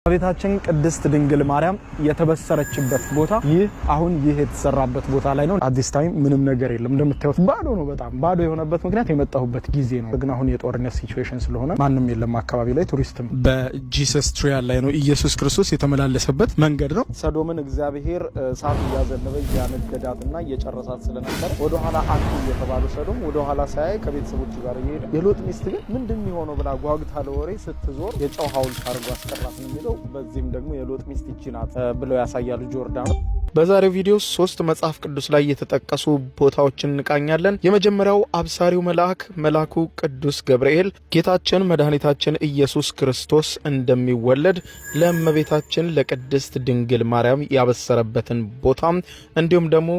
ቤታችን ቅድስት ድንግል ማርያም የተበሰረችበት ቦታ ይህ የተሰራበት ቦታ ላይ ነው። አዲስ ታይም ምንም ነገር የለም እንደምታዩት ባዶ ነው። በጣም ባዶ የሆነበት ምክንያት የመጣሁበት ጊዜ ነው። ግን አሁን የጦርነት ሲቹዌሽን ስለሆነ ማንንም የለም አካባቢ ላይ ቱሪስትም በጂሰስ ትሪያል ላይ ነው ኢየሱስ ክርስቶስ የተመላለሰበት መንገድ ነው። ሰዶምን እግዚአብሔር እሳት ያዘነበ ያነደዳትና እየጨረሳት ስለነበር ወደ ኋላ አጥቶ የተባሉ ሰዶም ወደ ኋላ ሳይ ከቤተሰቦቹ ጋር ይሄድ የሎጥ ሚስት ግን ምንድነው የሆነው ብላ ጓግታ ለወሬ ስትዞር የጨው ሐውልት አርጎ አስቀራት ነው። በዚህም ደግሞ የሎጥ ሚስት ይችናት ብለው ያሳያሉ ጆርዳን። በዛሬው ቪዲዮ 3 መጽሐፍ ቅዱስ ላይ የተጠቀሱ ቦታዎችን እንቃኛለን። የመጀመሪያው አብሳሪው መልአኩ ቅዱስ ገብርኤል ጌታችን መድኃኒታችን ኢየሱስ ክርስቶስ እንደሚወለድ ለእመቤታችን ለቅድስት ድንግል ማርያም ያበሰረበትን ቦታ እንዲሁም ደግሞ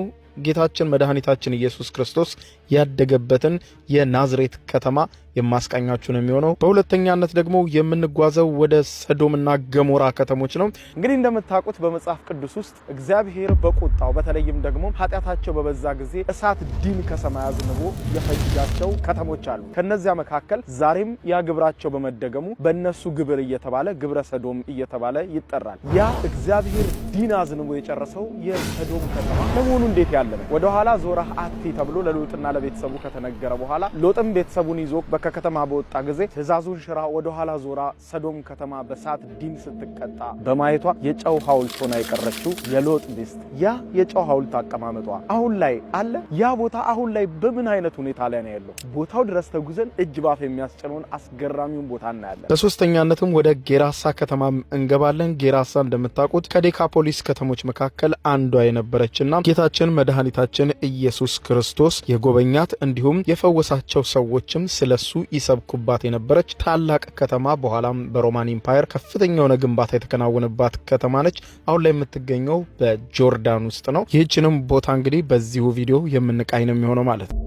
ጌታችን መድኃኒታችን ኢየሱስ ክርስቶስ ያደገበትን የናዝሬት ከተማ የማስቃኛችሁ ነው የሚሆነው። በሁለተኛነት ደግሞ የምንጓዘው ወደ ሰዶምና ገሞራ ከተሞች ነው። እንግዲህ እንደምታውቁት በመጽሐፍ ቅዱስ ውስጥ እግዚአብሔር በቁጣው በተለይም ደግሞ ኃጢአታቸው በበዛ ጊዜ እሳት ዲን ከሰማይ አዝንቦ የፈጃቸው ከተሞች አሉ። ከነዚያ መካከል ዛሬም ያ ግብራቸው በመደገሙ በእነሱ ግብር እየተባለ ግብረ ሰዶም እየተባለ ይጠራል። ያ እግዚአብሔር ዲን አዝንቦ የጨረሰው የሰዶም ከተማ ለመሆኑ እንዴት ያለ ነው? ወደ ኋላ ዞራህ አቲ ተብሎ ለሎጥና ለቤተሰቡ ከተነገረ በኋላ ሎጥም ቤተሰቡን ይዞ ከከተማ በወጣ ጊዜ ትእዛዙን ሽራ ወደ ኋላ ዞራ ሰዶም ከተማ በሳት ዲን ስትቀጣ በማየቷ የጨው ሐውልት ሆና የቀረችው የሎጥ ሚስት ያ የጨው ሐውልት አቀማመጧ አሁን ላይ አለ። ያ ቦታ አሁን ላይ በምን አይነት ሁኔታ ላይ ነው ያለው? ቦታው ድረስ ተጉዘን እጅ ባፍ የሚያስጨነውን አስገራሚውን ቦታ እናያለን። በሶስተኛነትም ወደ ጌራሳ ከተማ እንገባለን። ጌራሳ እንደምታውቁት ከዴካፖሊስ ከተሞች መካከል አንዷ የነበረችና ጌታችን መድኃኒታችን ኢየሱስ ክርስቶስ የጎበኛት እንዲሁም የፈወሳቸው ሰዎችም ስለሱ ይሰብኩባት የነበረች ታላቅ ከተማ በኋላም በሮማን ኢምፓየር ከፍተኛ የሆነ ግንባታ የተከናወነባት ከተማ ነች። አሁን ላይ የምትገኘው በጆርዳን ውስጥ ነው። ይህችንም ቦታ እንግዲህ በዚሁ ቪዲዮ የምንቃኝ ነው የሚሆነው ማለት ነው።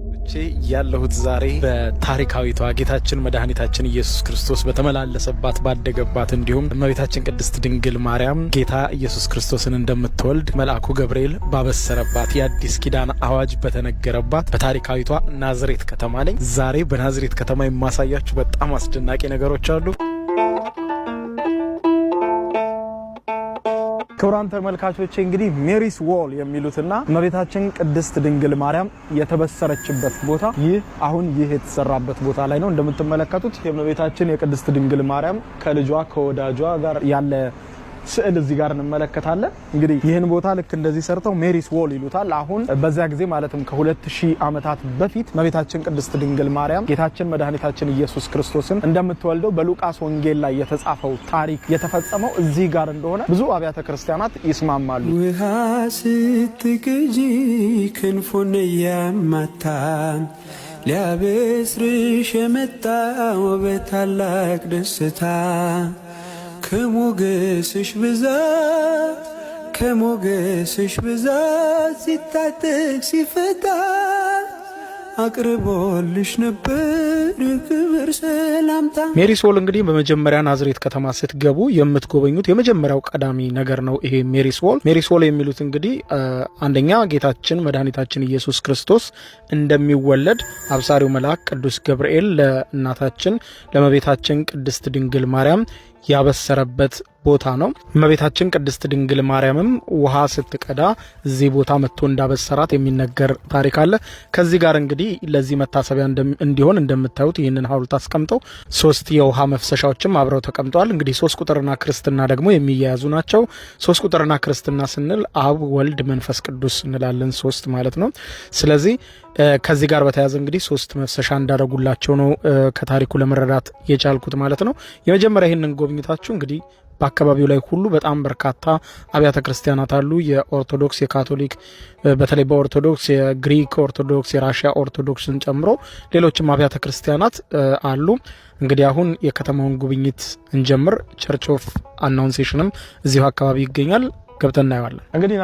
ያለሁት ዛሬ በታሪካዊቷ ጌታችን መድኃኒታችን ኢየሱስ ክርስቶስ በተመላለሰባት ባደገባት እንዲሁም እመቤታችን ቅድስት ድንግል ማርያም ጌታ ኢየሱስ ክርስቶስን እንደምትወልድ መልአኩ ገብርኤል ባበሰረባት የአዲስ ኪዳን አዋጅ በተነገረባት በታሪካዊቷ ናዝሬት ከተማ ነኝ። ዛሬ በናዝሬት ከተማ የማሳያችሁ በጣም አስደናቂ ነገሮች አሉ። ክቡራን ተመልካቾቼ እንግዲህ ሜሪስ ዎል የሚሉትና እመቤታችን ቅድስት ድንግል ማርያም የተበሰረችበት ቦታ አሁን የተሰራበት ቦታ ላይ ነው። እንደምትመለከቱት የእመቤታችን የቅድስት ድንግል ማርያም ከልጇ ከወዳጇ ጋር ያለ ስዕል እዚህ ጋር እንመለከታለን። እንግዲህ ይህን ቦታ ልክ እንደዚህ ሰርተው ሜሪስ ዎል ይሉታል። አሁን በዚያ ጊዜ ማለትም ከ2000 ዓመታት በፊት እመቤታችን ቅድስት ድንግል ማርያም ጌታችን መድኃኒታችን ኢየሱስ ክርስቶስን እንደምትወልደው በሉቃስ ወንጌል ላይ የተጻፈው ታሪክ የተፈጸመው እዚህ ጋር እንደሆነ ብዙ አብያተ ክርስቲያናት ይስማማሉ። ውሃ ስትቅጂ ክንፉን ያማታን ሊያበስርሽ የመጣው በታላቅ ደስታ ከሞገስሽ ብዛት ሲታጠቅ ሲፈታ አቅርቦልሽ ነበር ክብር ሰላምታ። ሜሪስ ዎል እንግዲህ በመጀመሪያ ናዝሬት ከተማ ስትገቡ የምትጎበኙት የመጀመሪያው ቀዳሚ ነገር ነው ይሄ ሜሪስ ዎል። ሜሪስ ዎል የሚሉት እንግዲህ አንደኛ ጌታችን መድኃኒታችን ኢየሱስ ክርስቶስ እንደሚወለድ አብሳሪው መልአክ ቅዱስ ገብርኤል ለእናታችን ለእመቤታችን ቅድስት ድንግል ማርያም ያበሰረበት ቦታ ነው። እመቤታችን ቅድስት ድንግል ማርያምም ውሃ ስትቀዳ እዚህ ቦታ መጥቶ እንዳበሰራት የሚነገር ታሪክ አለ። ከዚህ ጋር እንግዲህ ለዚህ መታሰቢያ እንዲሆን እንደምታዩት ይህንን ሐውልት አስቀምጠው 3 የውሃ መፍሰሻዎችም አብረው ተቀምጠዋል። እንግዲህ 3 ቁጥርና ክርስትና ደግሞ የሚያያዙ ናቸው። 3 ቁጥርና ክርስትና ስንል አብ ወልድ መንፈስ ቅዱስ እንላለን 3 ማለት ነው። ስለዚህ ከዚህ ጋር በተያያዘ እንግዲህ 3 መፍሰሻ እንዳደረጉላቸው ነው ከታሪኩ ለመረዳት የቻልኩት ማለት ነው። የመጀመሪያ ይህንን ጎብኝታችሁ እንግዲህ በአካባቢው ላይ ሁሉ በጣም በርካታ አብያተ ክርስቲያናት አሉ። የኦርቶዶክስ፣ የካቶሊክ፣ በተለይ በኦርቶዶክስ የግሪክ ኦርቶዶክስ፣ የራሽያ ኦርቶዶክስን ጨምሮ ሌሎችም አብያተ ክርስቲያናት አሉ። እንግዲህ አሁን የከተማውን ጉብኝት እንጀምር። ቸርች ኦፍ አናውንሴሽንም እዚሁ አካባቢ ይገኛል። ገብተን እናየዋለን። እንግዲህ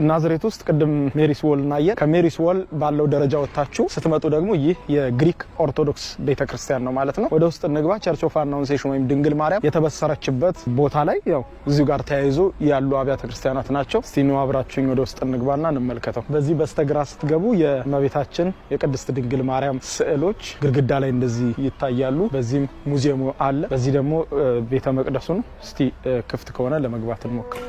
ናዝሬት ውስጥ ቅድም ሜሪስ ዎል እናየን። ከሜሪስ ዎል ባለው ደረጃ ወጣችሁ ስትመጡ ደግሞ ይህ የግሪክ ኦርቶዶክስ ቤተክርስቲያን ነው ማለት ነው። ወደ ውስጥ እንግባ። ቸርች ኦፍ አናውንሴሽን ወይም ድንግል ማርያም የተበሰረችበት ቦታ ላይ ያው እዚሁ ጋር ተያይዞ ያሉ አብያተ ክርስቲያናት ናቸው። እስቲ ነው አብራችሁኝ ወደ ውስጥ እንግባና እንመልከተው። በዚህ በስተግራ ስትገቡ የእመቤታችን የቅድስት ድንግል ማርያም ስዕሎች ግድግዳ ላይ እንደዚህ ይታያሉ። በዚህም ሙዚየሙ አለ። በዚህ ደግሞ ቤተ መቅደሱ ነው። እስቲ ክፍት ከሆነ ለመግባት እንሞክር።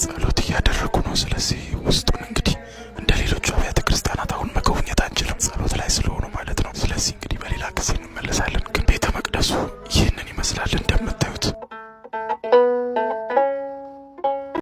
ጸሎት እያደረጉ ነው። ስለዚህ ውስጡን እንግዲህ እንደ ሌሎቹ አብያተ ክርስቲያናት አሁን መጎብኘት አንችልም፣ ጸሎት ላይ ስለሆኑ ማለት ነው። ስለዚህ እንግዲህ በሌላ ጊዜ